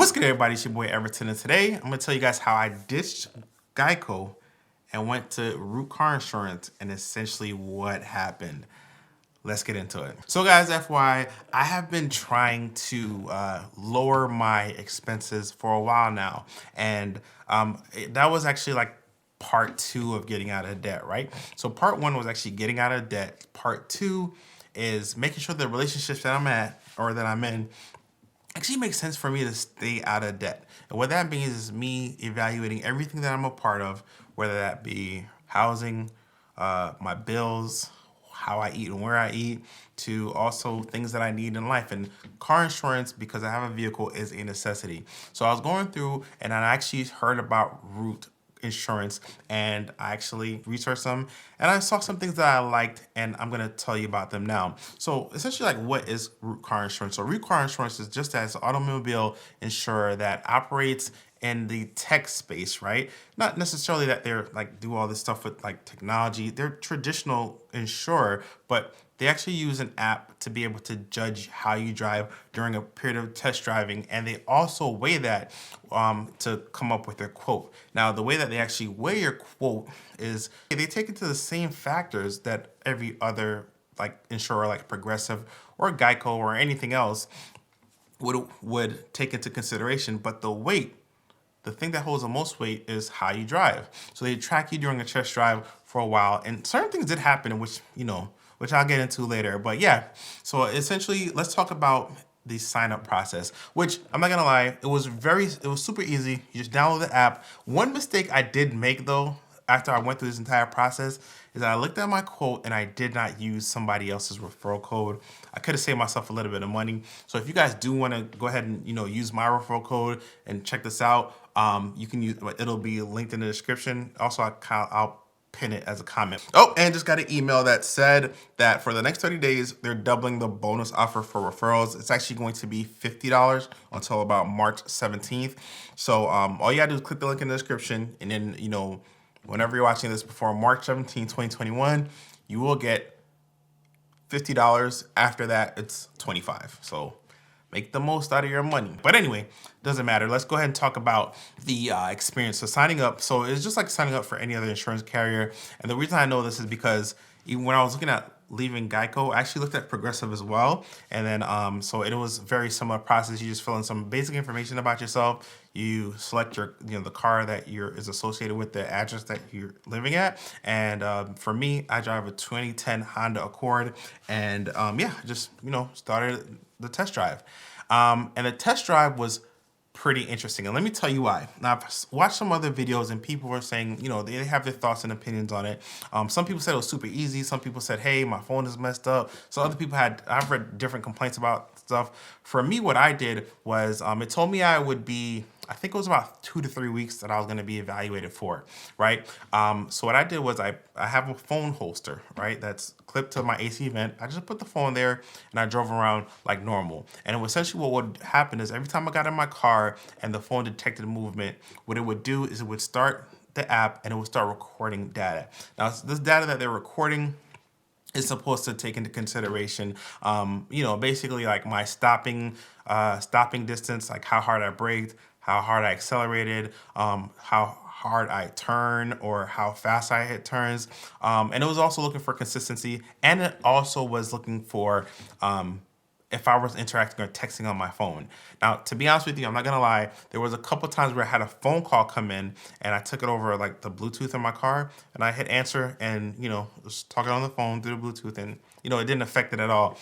What's good, everybody? It's your boy Everton, and today I'm gonna tell you guys how I ditched Geico and went to Root Car Insurance and essentially what happened. Let's get into it. So guys, FYI, I have been trying to lower my expenses for a while now. And that was actually like part two of getting out of debt, right? So part one was actually getting out of debt. Part two is making sure the relationships that I'm at or that I'm in actually makes sense for me to stay out of debt. And what that means is me evaluating everything that I'm a part of, whether that be housing, my bills, how I eat and where I eat, to also things that I need in life. And car insurance, because I have a vehicle, is a necessity. So I was going through and I actually heard about Root Insurance, and I actually researched them and I saw some things that I liked, and I'm gonna tell you about them now. So essentially, like, what is Root Car Insurance? So Root Car Insurance is just as an automobile insurer that operates in the tech space, right? Not necessarily that they're like do all this stuff with like technology. They're traditional insurer, but they actually use an app to be able to judge how you drive during a period of test driving, and they also weigh that to come up with their quote. Now, the way that they actually weigh your quote is they take into the same factors that every other like insurer, like Progressive or Geico or anything else, would take into consideration. But the thing that holds the most weight is how you drive. So they track you during a test drive for a while, and certain things did happen, which I'll get into later. But yeah, so essentially, let's talk about the sign up process, which I'm not gonna lie, it was super easy. You just download the app. One mistake I did make though, after I went through this entire process, is that I looked at my quote and I did not use somebody else's referral code. I could have saved myself a little bit of money. So if you guys do want to go ahead and use my referral code and check this out, you can use, it'll be linked in the description. Also, I'll pin it as a comment. Oh, and just got an email that said that for the next 30 days, they're doubling the bonus offer for referrals. It's actually going to be $50 until about March 17th. So all you gotta do is click the link in the description, and then, whenever you're watching this before March 17, 2021, you will get $50. After that, it's $25. So make the most out of your money. But anyway, doesn't matter. Let's go ahead and talk about the experience. So signing up, so it's just like signing up for any other insurance carrier. And the reason I know this is because even when I was looking at leaving Geico, I actually looked at Progressive as well. And then, so it was very similar process. You just fill in some basic information about yourself. You select your, the car that is associated with the address that you're living at. And for me, I drive a 2010 Honda Accord, and yeah, just, started the test drive. And the test drive was pretty interesting. And let me tell you why. Now, I've watched some other videos and people were saying, they have their thoughts and opinions on it. Some people said it was super easy. Some people said, hey, my phone is messed up. So other people I've read different complaints about stuff. For me, what I did was, it told me I would be, I think it was about 2 to 3 weeks that I was going to be evaluated for, right? So what I did was I have a phone holster, right? That's clipped to my AC vent. I just put the phone there and I drove around like normal. And essentially what would happen is every time I got in my car and the phone detected movement, what it would do is it would start the app and it would start recording data. Now, this data that they're recording is supposed to take into consideration, basically like my stopping distance, like how hard I braked, how hard I accelerated, how hard I turn, or how fast I hit turns. And it was also looking for consistency, and it also was looking for if I was interacting or texting on my phone. Now, to be honest with you, I'm not gonna lie, there was a couple times where I had a phone call come in and I took it over like the Bluetooth in my car, and I hit answer and, was talking on the phone through the Bluetooth, and, it didn't affect it at all.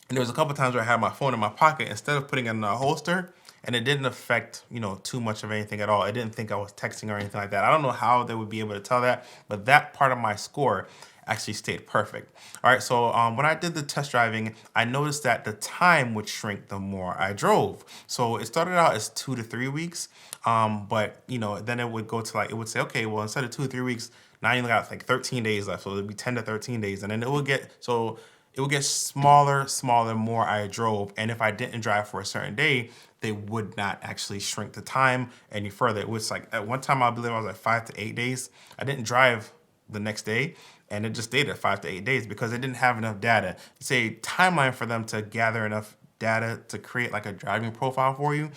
And there was a couple times where I had my phone in my pocket instead of putting it in a holster, and it didn't affect, too much of anything at all. It didn't think I was texting or anything like that. I don't know how they would be able to tell that, but that part of my score actually stayed perfect. All right, so when I did the test driving, I noticed that the time would shrink the more I drove. So it started out as 2 to 3 weeks, but then it would go to it would say, okay, well, instead of 2 or 3 weeks, now you only got like 13 days left, so it would be 10 to 13 days, and then it would get smaller, the more I drove. And if I didn't drive for a certain day, they would not actually shrink the time any further. It was like at one time, I believe I was like 5 to 8 days. I didn't drive the next day, and it just stayed at 5 to 8 days because it didn't have enough data. It's a timeline for them to gather enough data to create like a driving profile for you.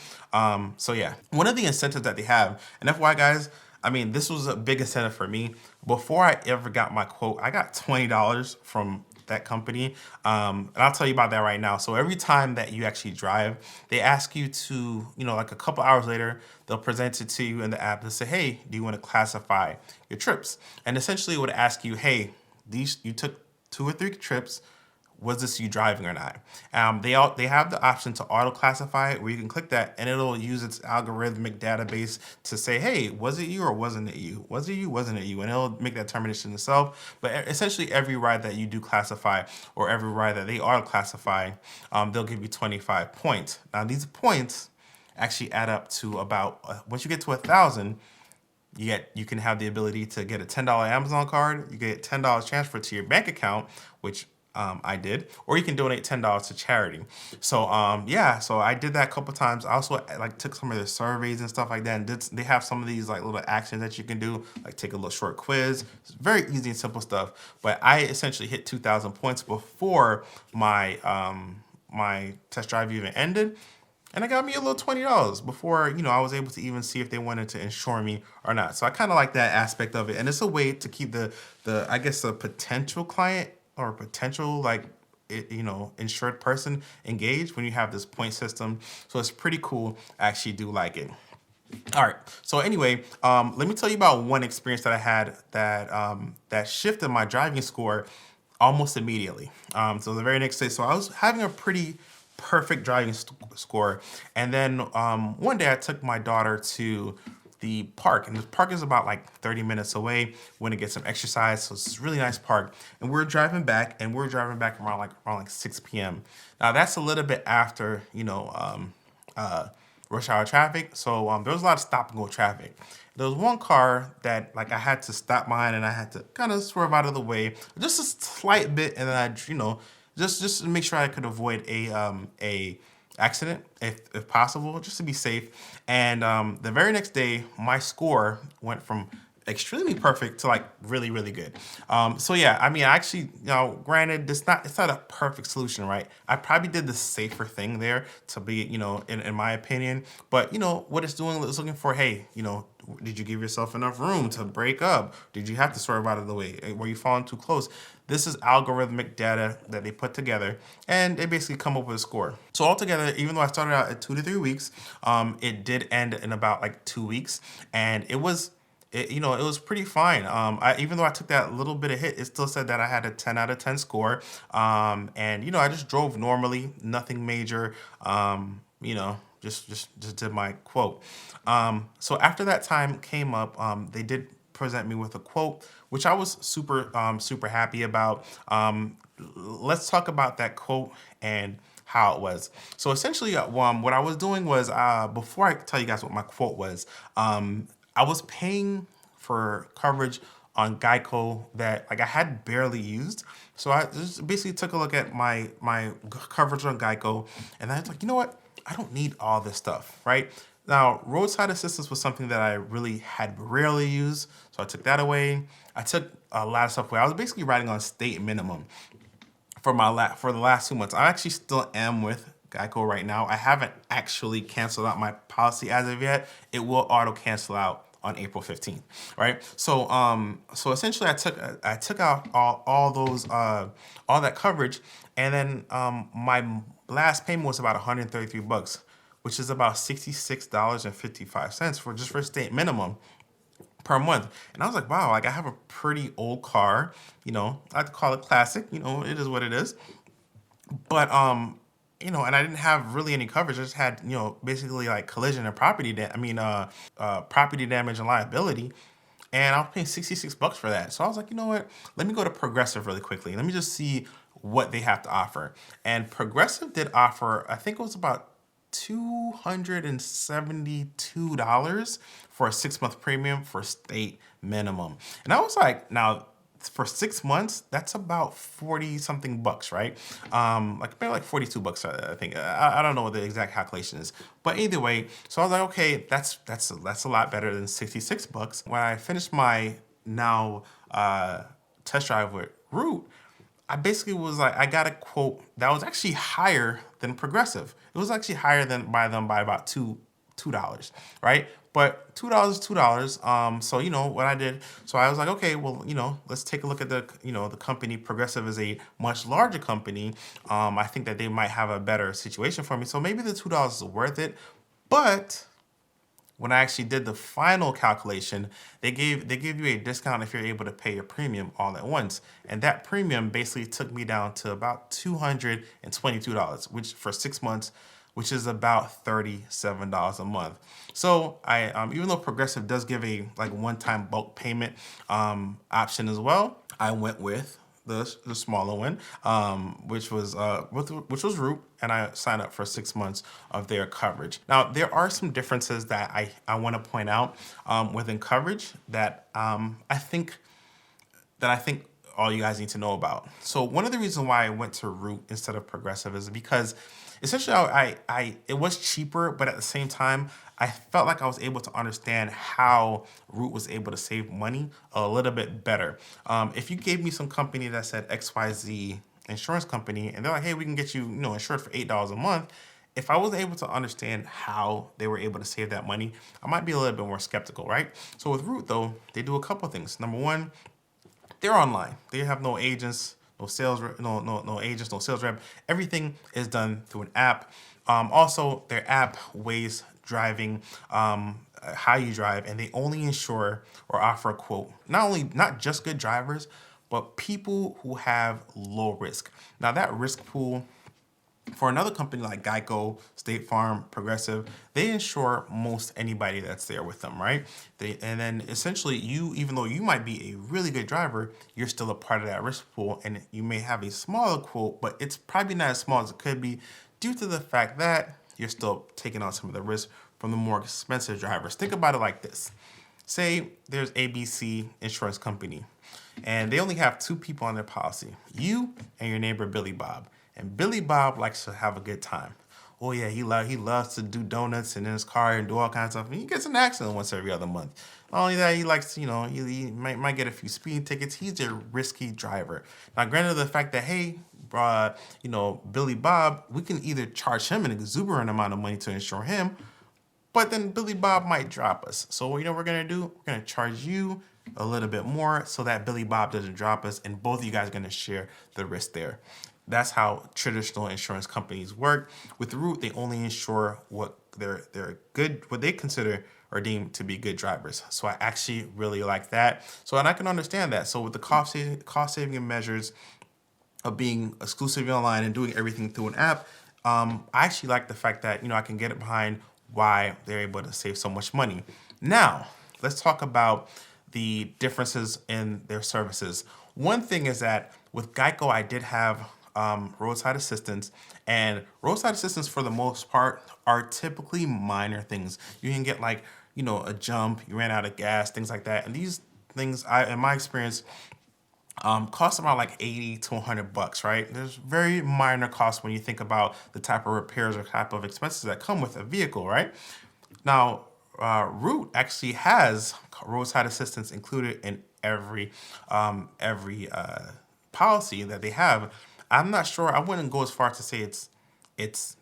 So yeah, one of the incentives that they have, and FYI guys, I mean, this was a big incentive for me. Before I ever got my quote, I got $20 from that company. And I'll tell you about that right now. So every time that you actually drive, they ask you to, like a couple hours later, they'll present it to you in the app and say, hey, do you want to classify your trips? And essentially it would ask you, hey, you took 2 or 3 trips. Was this you driving or not? They have the option to auto classify it, where you can click that and it'll use its algorithmic database to say, hey, was it you or wasn't it you? Was it you, wasn't it you? And it'll make that determination itself. But essentially every ride that you do classify, or every ride that they auto classify, they'll give you 25 points. Now these points actually add up to about, once you get to 1,000, you can have the ability to get a $10 Amazon card. You get $10 transferred to your bank account, which I did, or you can donate $10 to charity. So yeah, so I did that a couple times. I also like took some of their surveys and stuff like that, and they have some of these like little actions that you can do, like take a little short quiz. It's very easy and simple stuff. But I essentially hit 2,000 points before my my test drive even ended. And it got me a little $20 before, I was able to even see if they wanted to insure me or not. So I kind of like that aspect of it. And it's a way to keep the I guess, a potential client or a potential insured person engaged when you have this point system. So it's pretty cool. I actually do like it. All right. So anyway, let me tell you about one experience that I had that shifted my driving score almost immediately. So the very next day, so I was having a pretty perfect driving score. And then one day I took my daughter to the park, and the park is about like 30 minutes away. When to get some exercise, so it's a really nice park. And we're driving back, around like 6 p.m. Now that's a little bit after rush hour traffic, so there was a lot of stop and go traffic. There was one car that like I had to stop behind, and I had to kind of swerve out of the way just a slight bit, and then I just to make sure I could avoid a accident if possible, just to be safe. And the very next day, my score went from extremely perfect to like really, really good. So yeah, I mean, actually, granted, it's not a perfect solution, right? I probably did the safer thing there to be, in my opinion. But what it's doing is looking for, hey, did you give yourself enough room to break up? Did you have to swerve out of the way? Were you falling too close? This is algorithmic data that they put together, and they basically come up with a score. So altogether, even though I started out at 2 to 3 weeks, it did end in about like 2 weeks, and it was pretty fine. Even though I took that little bit of hit, it still said that I had a 10 out of 10 score. And I just drove normally, nothing major. Just did my quote. So after that time came up, they did present me with a quote, which I was super happy about. Let's talk about that quote and how it was. So essentially, what I was doing was, before I tell you guys what my quote was, I was paying for coverage on Geico that like I had barely used. So I just basically took a look at my coverage on Geico, and I was like, you know what? I don't need all this stuff, right? Now, Roadside Assistance was something that I really had rarely used, so I took that away. I took a lot of stuff away. I was basically riding on state minimum for the last 2 months. I actually still am with Geico right now. I haven't actually canceled out my policy as of yet. It will auto cancel out on April 15th, right? So essentially I took out all that coverage, and then my last payment was about $133, which is about $66.55 for state minimum per month. And I was like, wow, like I have a pretty old car, I like to call it classic, it is what it is. But and I didn't have really any coverage. I just had, basically like collision and property damage and liability. And I was paying $66 for that. So I was like, you know what? Let me go to Progressive really quickly. Let me just see what they have to offer. And Progressive did offer, I think it was about $272 for a 6-month premium for state minimum. And I was like, now for 6 months, that's about 40 something bucks, right? Maybe like $42, I think. I don't know what the exact calculation is, but either way. So I was like, okay, that's a lot better than $66. When I finished my test drive with Root, I basically was like, I got a quote that was actually higher than Progressive. It was actually higher than by them by about $2, right? But $2 is $2. So you know what I did. So I was like, okay, well, you know, let's take a look at the, you know, the company. Progressive is a much larger company. I think that they might have a better situation for me. So maybe the $2 is worth it. But when I actually did the final calculation, they give you a discount if you're able to pay your premium all at once. And that premium basically took me down to about $222, which for 6 months, which is about $37 a month. So I, even though Progressive does give a like one-time bulk payment option as well, I went with the smaller one, which was Root, and I signed up for 6 months of their coverage. Now there are some differences that I want to point out within coverage that I think all you guys need to know about. So one of the reasons why I went to Root instead of Progressive is because essentially it was cheaper, but at the same time, I felt like I was able to understand how Root was able to save money a little bit better. If you gave me some company that said XYZ insurance company, and they're like, hey, we can get you, insured for $8 a month. If I wasn't able to understand how they were able to save that money, I might be a little bit more skeptical, right? So with Root though, they do a couple of things. Number one, they're online. They have no agents, no sales, no agents, no sales rep. Everything is done through an app. Also, their app weighs driving, how you drive, and they only insure or offer a quote. Not just good drivers, but people who have low risk. Now that risk pool, for another company like Geico, State Farm, Progressive, they insure most anybody that's there with them, right? And then essentially you, even though you might be a really good driver, you're still a part of that risk pool, and you may have a smaller quote, but it's probably not as small as it could be due to the fact that you're still taking on some of the risk from the more expensive drivers. Think about it like this. Say there's ABC Insurance Company, and they only have two people on their policy, you and your neighbor Billy Bob. And Billy Bob likes to have a good time. Oh yeah, he loves to do donuts and in his car and do all kinds of stuff. And he gets an accident once every other month. Not only that, he likes, he might get a few speeding tickets. He's a risky driver. Now, granted, the fact that, hey, Billy Bob, we can either charge him an exuberant amount of money to insure him, but then Billy Bob might drop us. So what we're gonna do? We're gonna charge you a little bit more so that Billy Bob doesn't drop us, and both of you guys are gonna share the risk there. That's how traditional insurance companies work. With Root, they only insure what what they consider or deem to be good drivers. So I actually really like that. So, and I can understand that. So with the cost saving measures of being exclusively online and doing everything through an app, I actually like the fact that I can get it behind why they're able to save so much money. Now, let's talk about the differences in their services. One thing is that with Geico, I did have Roadside Assistance, and Roadside Assistance for the most part are typically minor things. You can get like, a jump, you ran out of gas, things like that. And these things, in my experience, cost around like 80 to 100 bucks, right? There's very minor costs when you think about the type of repairs or type of expenses that come with a vehicle, right? Now, Root actually has Roadside Assistance included in every policy that they have. I'm not sure. I wouldn't go as far as to say it's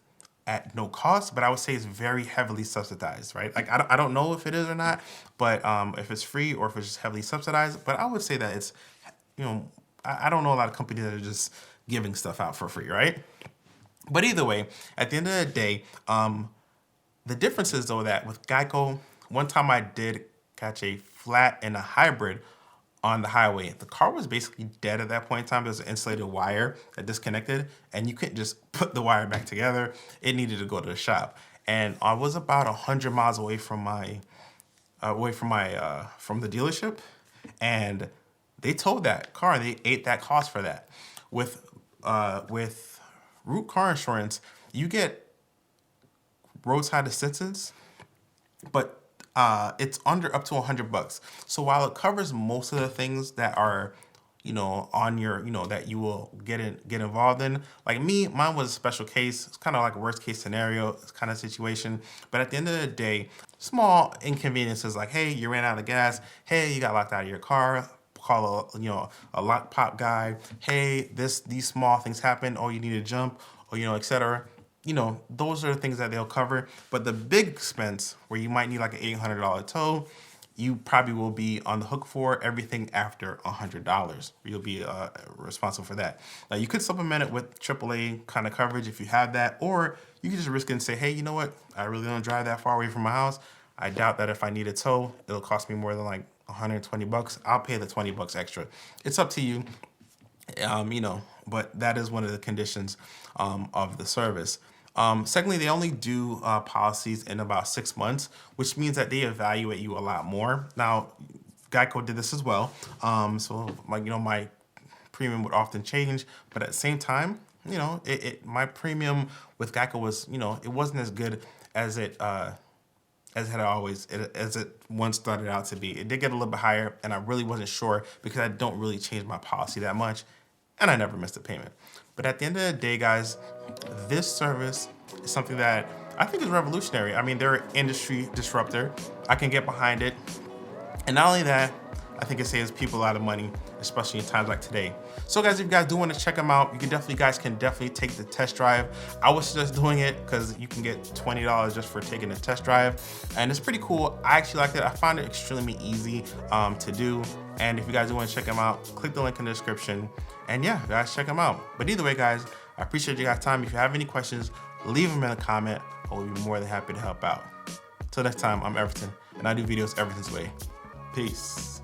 at no cost, but I would say it's very heavily subsidized, right? Like I don't know if it is or not, but if it's free or if it's just heavily subsidized. But I would say that it's, I don't know a lot of companies that are just giving stuff out for free, right? But either way, at the end of the day, the difference is though that with Geico, one time I did catch a flat and a hybrid on the highway. The car was basically dead at that point in time. There was an insulated wire that disconnected, and you couldn't just put the wire back together. It needed to go to the shop. And I was about 100 miles away from from the dealership, and they towed that car. They ate that cost for that. With Root Car Insurance, you get roadside assistance, but it's under up to 100 bucks. So while it covers most of the things that are, on your, that you will get involved in, like me, mine was a special case. It's kind of like a worst case scenario kind of situation. But at the end of the day, small inconveniences like, hey, you ran out of gas. Hey, you got locked out of your car. call a lock pop guy. Hey, these small things happen. Oh, you need to jump, or etc. Those are the things that they'll cover. But the big expense, where you might need like an $800 tow, you probably will be on the hook for everything after $100. You'll be responsible for that. Now, you could supplement it with AAA kind of coverage if you have that, or you can just risk it and say, hey, you know what? I really don't drive that far away from my house. I doubt that if I need a tow, it'll cost me more than like 120 bucks. I'll pay the 20 bucks extra. It's up to you, but that is one of the conditions of the service. Secondly, they only do policies in about 6 months, which means that they evaluate you a lot more. Now, Geico did this as well. So my premium would often change, but at the same time, my premium with Geico was, it wasn't as good as it once started out to be. It did get a little bit higher, and I really wasn't sure because I don't really change my policy that much, and I never missed a payment. But at the end of the day, guys, this service is something that I think is revolutionary. I mean, they're an industry disruptor. I can get behind it. And not only that, I think it saves people a lot of money, especially in times like today. So guys, if you guys do want to check them out, you guys can definitely take the test drive. I was just doing it because you can get $20 just for taking the test drive. And it's pretty cool. I actually liked it. I found it extremely easy to do. And if you guys do want to check them out, click the link in the description. And yeah, guys, check them out. But either way, guys, I appreciate you guys' time. If you have any questions, leave them in a comment. I will be more than happy to help out. Till next time, I'm Everton, and I do videos Everton's way. Peace.